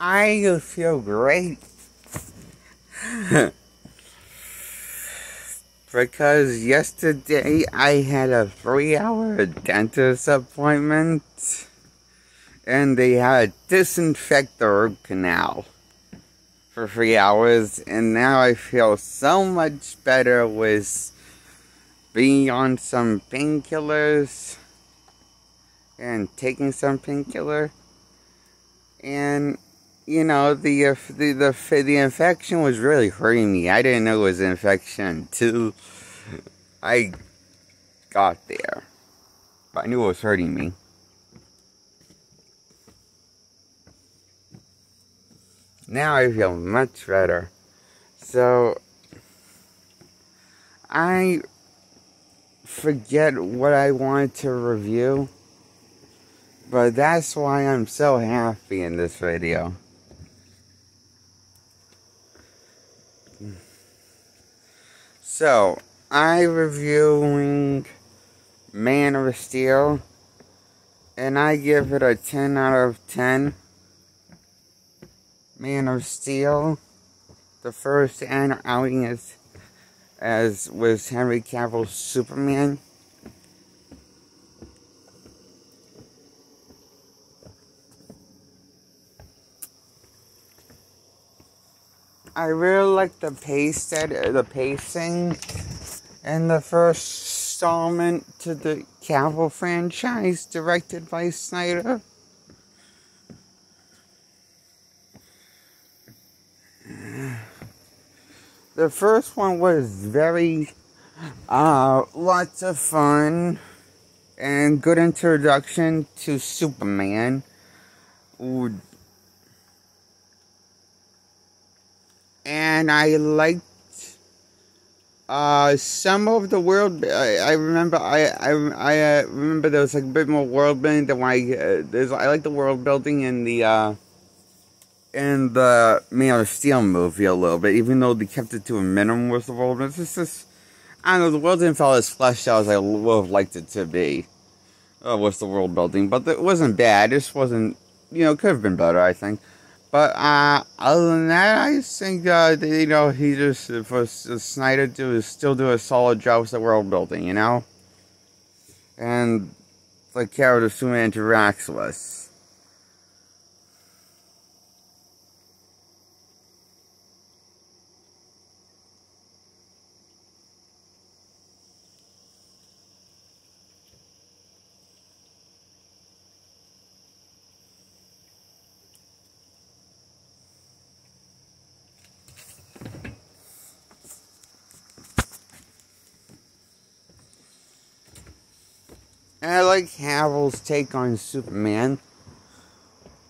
I feel great. Because yesterday I had a 3-hour dentist appointment. And they had to disinfect the root canal for 3 hours. And now I feel so much better with being on some painkillers. And taking some painkiller. And you know, the infection was really hurting me. I didn't know it was an infection until I got there. But I knew it was hurting me. Now I feel much better. So, I forget what I wanted to review. But that's why I'm so happy in this video. So, I'm reviewing Man of Steel, and I give it a 10 out of 10. Man of Steel, the first outing as was Henry Cavill's Superman. I really like the pacing in the first installment to the Cavill franchise, directed by Snyder. The first one was very, lots of fun and good introduction to Superman. And I liked some of the world. I remember there was like a bit more world building than I like the world building in the Man of Steel movie a little bit, even though they kept it to a minimum with the world. It's just I don't know, the world didn't feel as fleshed out as I would have liked it to be with the world building, but it wasn't bad. It just wasn't, you know, it could have been better, I think. But other than that, I think you know, he just for Snyder to still do a solid job with the world building, you know, and the character Superman interacts with. And I like Cavill's take on Superman.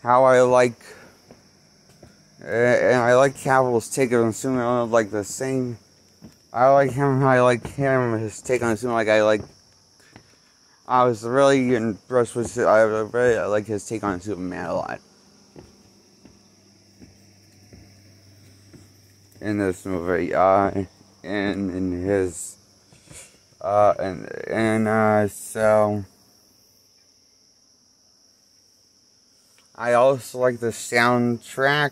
And I like Cavill's take on Superman, like the same. I like his take on Superman. I was really impressed with. I like his take on Superman a lot. In this movie, so I also like the soundtrack.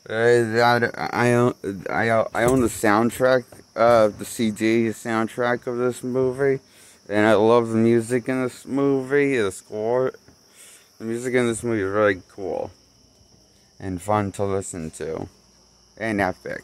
I own the soundtrack, the CD soundtrack of this movie, and I love the music in this movie. The score, the music in this movie is really cool and fun to listen to, and epic.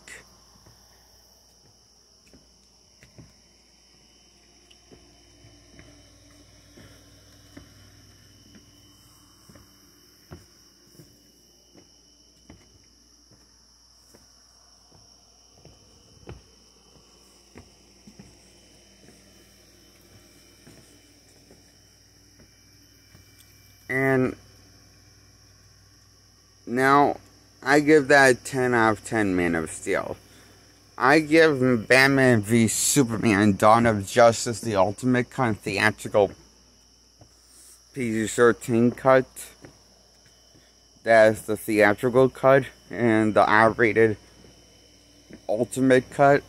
And now, I give that a 10 out of 10 Man of Steel. I give Batman v Superman Dawn of Justice the Ultimate Cut theatrical PG-13 cut. That is the theatrical cut. And the R-rated Ultimate Cut.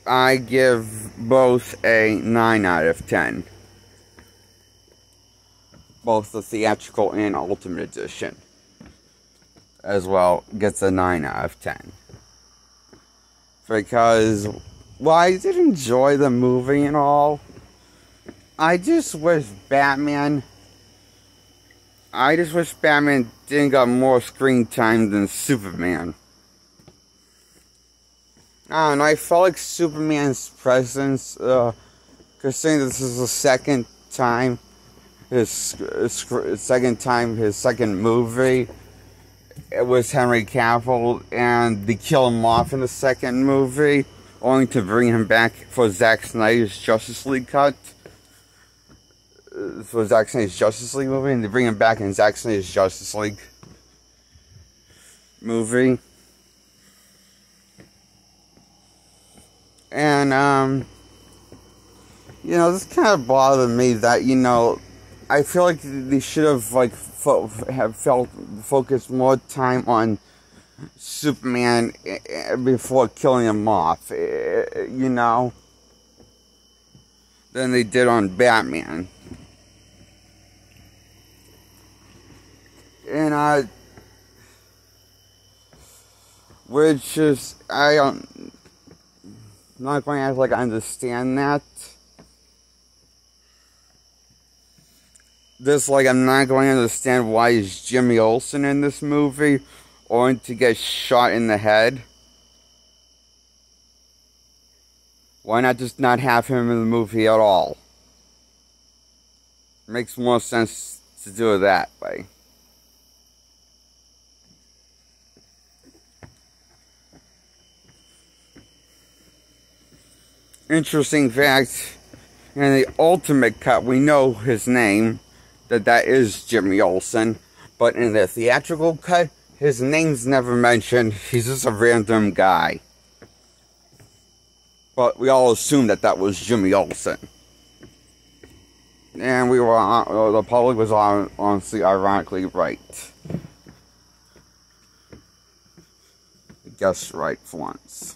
I give both a 9 out of 10. Both the theatrical and Ultimate Edition. as well gets a 9 out of 10. Because, while I did enjoy the movie and all, I just wish Batman didn't got more screen time than Superman. I don't know, I felt like Superman's presence, considering this is the second time, his second movie, it was Henry Cavill, and they kill him off in the second movie, only to bring him back for Zack Snyder's Justice League cut. For Zack Snyder's Justice League movie, and they bring him back in Zack Snyder's Justice League movie. And, this kind of bothered me that, I feel like they should have, focused more time on Superman before killing him off, than they did on Batman. And, which is, I'm not going to act like I understand that. I'm not going to understand why is Jimmy Olsen in this movie, only to get shot in the head. Why not just not have him in the movie at all? It makes more sense to do it that way. Interesting fact, in the Ultimate Cut, we know his name, that is Jimmy Olsen, but in the theatrical cut, his name's never mentioned. He's just a random guy. But we all assumed that was Jimmy Olsen. And the public was honestly, ironically right. Guessed right for once.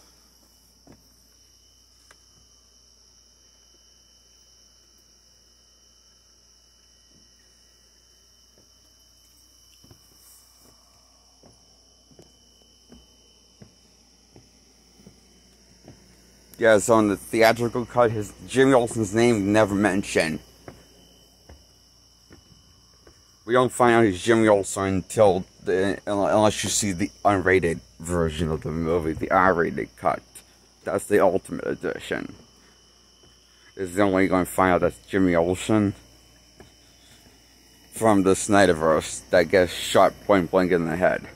Yeah, so in the theatrical cut, Jimmy Olsen's name never mentioned. We don't find out he's Jimmy Olsen unless you see the unrated version of the movie, the R-rated cut. That's the Ultimate Edition. Is the only way you're going to find out that's Jimmy Olsen from the Snyderverse that gets shot point blank in the head.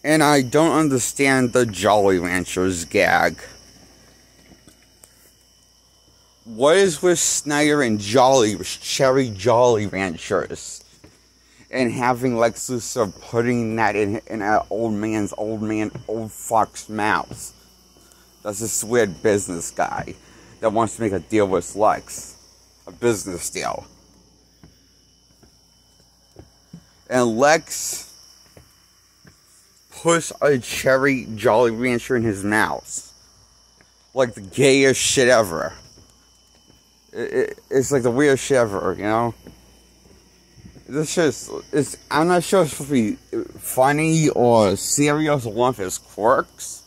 And I don't understand the Jolly Ranchers gag. What is with Snyder and Cherry Jolly Ranchers? And having Lex Luthor putting that in an old fuck's mouth. That's this weird business guy that wants to make a deal with Lex. A business deal. And Lex puts a Cherry Jolly Rancher in his mouth. Like the gayest shit ever. It's like the weirdest shit ever, This shit I'm not sure if it's supposed to be funny or serious or one of his quirks.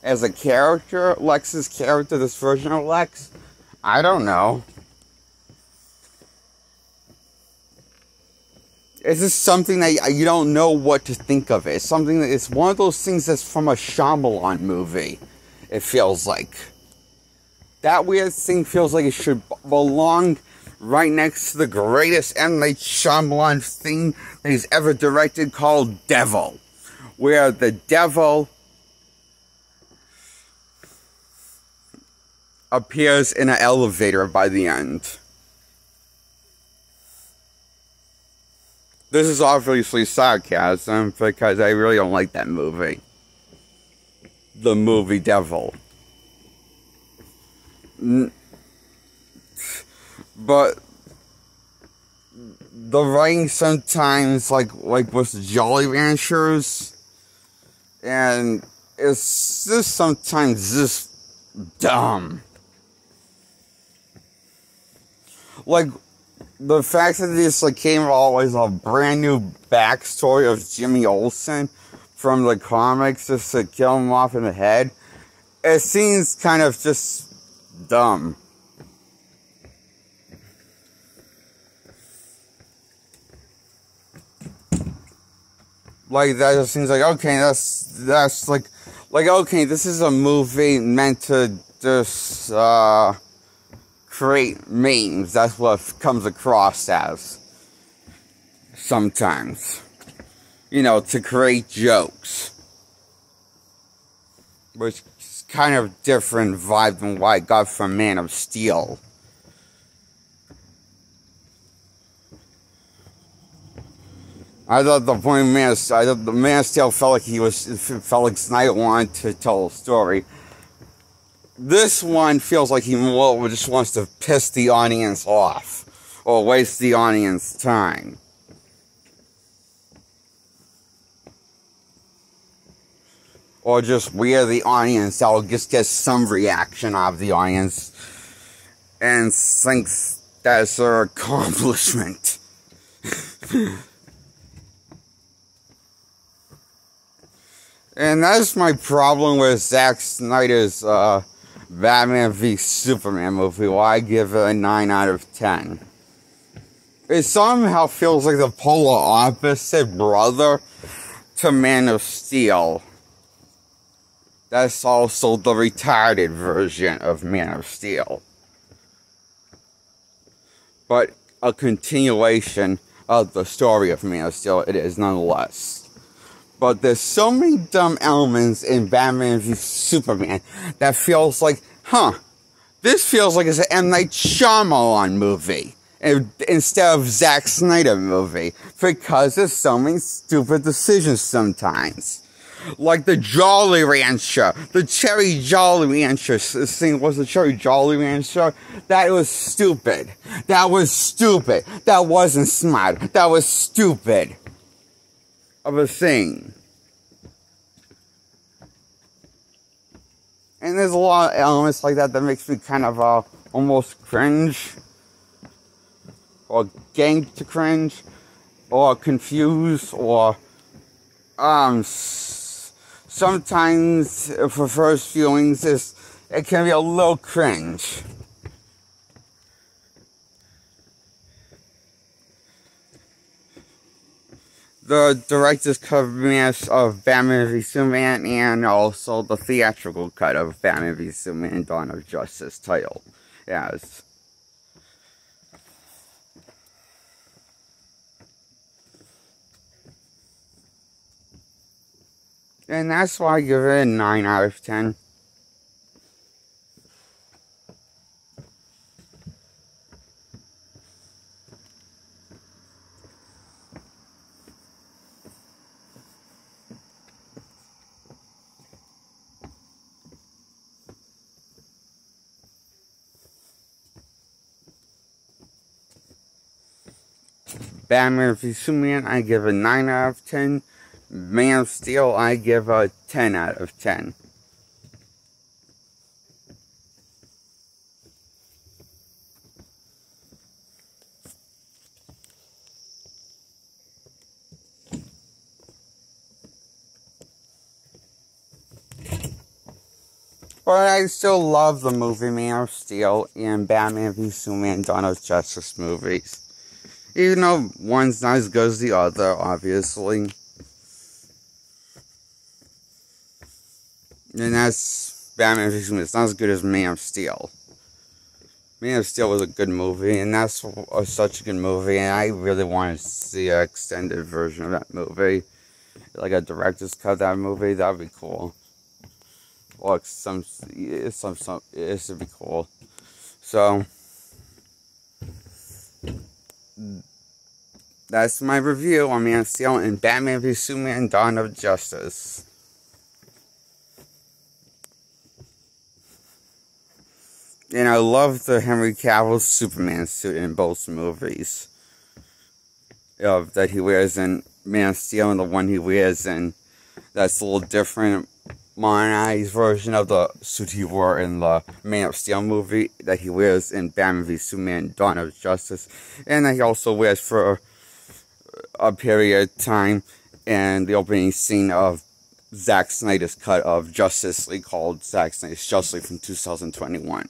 As a character, Lex's character, this version of Lex. I don't know. It's just something that you don't know what to think of it. It's one of those things that's from a Shyamalan movie. It feels like. That weird thing feels like it should belong right next to the greatest M. Night Shyamalan thing that he's ever directed called Devil. Where the devil appears in an elevator by the end. This is obviously sarcasm, because I really don't like that movie. The movie Devil. But the writing sometimes, like with the Jolly Ranchers, And it's just sometimes just dumb. Like, the fact that this came always a brand new backstory of Jimmy Olsen from the comics just to kill him off in the head, it seems kind of just dumb. Like, that just seems like, okay, that's like, okay, this is a movie meant to just, create memes. That's what it comes across as. Sometimes. You know, to create jokes. Which is kind of different vibe than what I got from Man of Steel. I thought the point of Man of Steel felt like Snyder wanted to tell a story. This one feels like he more just wants to piss the audience off, or waste the audience time. Or just wear the audience out, just get some reaction out of the audience, and thinks that's their accomplishment. And that's my problem with Zack Snyder's Batman v Superman movie, where I give it a 9 out of 10. It somehow feels like the polar opposite brother to Man of Steel. That's also the retarded version of Man of Steel. But a continuation of the story of Man of Steel, it is nonetheless. But there's so many dumb elements in Batman v Superman that feels like, this feels like it's an M. Night Shyamalan movie instead of Zack Snyder movie, because there's so many stupid decisions sometimes. Like the Jolly Rancher, the Cherry Jolly Rancher thing was the Cherry Jolly Rancher. That was stupid. That was stupid. That wasn't smart. That was stupid. Of a thing. And there's a lot of elements like that makes me kind of almost cringe, or gang to cringe, or confused, or sometimes for first viewings it can be a little cringe. The director's cut of Batman v Superman, and also the theatrical cut of Batman v Superman Dawn of Justice title. Yes. And that's why I give it a 9 out of 10. Batman v Superman, I give a 9 out of 10. Man of Steel, I give a 10 out of 10. But I still love the movie Man of Steel and Batman v Superman Dawn of Justice movies. Even though one's not as good as the other, obviously. And that's Batman v Superman. It's not as good as Man of Steel. Man of Steel was a good movie, and that's such a good movie, and I really want to see an extended version of that movie. Like a director's cut of that movie, that would be cool. Or it should be cool. So, that's my review on Man of Steel and Batman v Superman Dawn of Justice. And I love the Henry Cavill Superman suit in both movies. That he wears in Man of Steel and the one he wears in That's a little different, modernized version of the suit he wore in the Man of Steel movie that he wears in Batman v Superman: Dawn of Justice, and that he also wears for a period of time in the opening scene of Zack Snyder's cut of Justice League, called Zack Snyder's Justice League from 2021.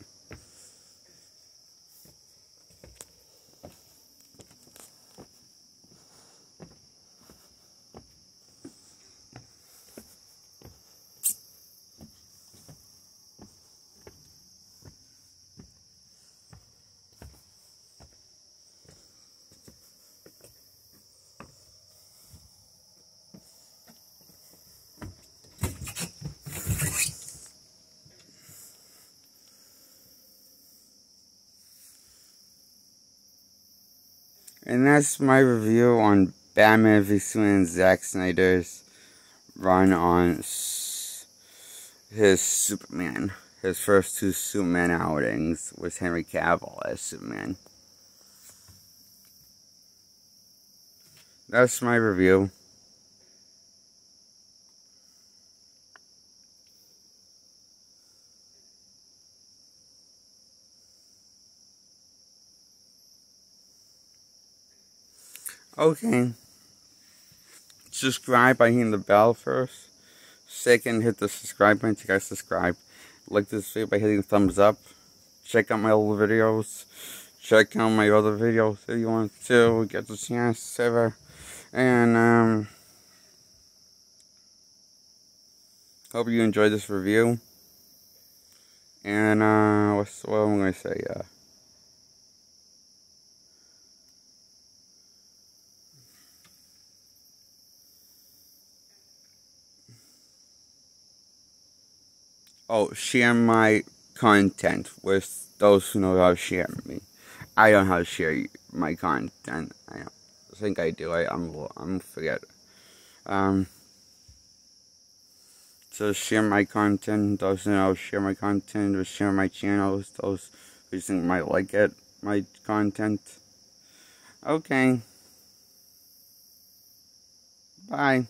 And that's my review on Batman v Superman, Zack Snyder's run on his Superman. His first two Superman outings with Henry Cavill as Superman. That's my review. Okay. Subscribe by hitting the bell first. Second, hit the subscribe button if you guys subscribe. Like this video by hitting the thumbs up. Check out my old videos. Check out my other videos if you want to get the chance ever. And hope you enjoyed this review. And what am I gonna say? Share my content with those who know how to share me. I don't know how to share my content. I think I do. I'm forget. So share my content. Those who know how to share my content, or share my channels. Those who think might like it, my content. Okay. Bye.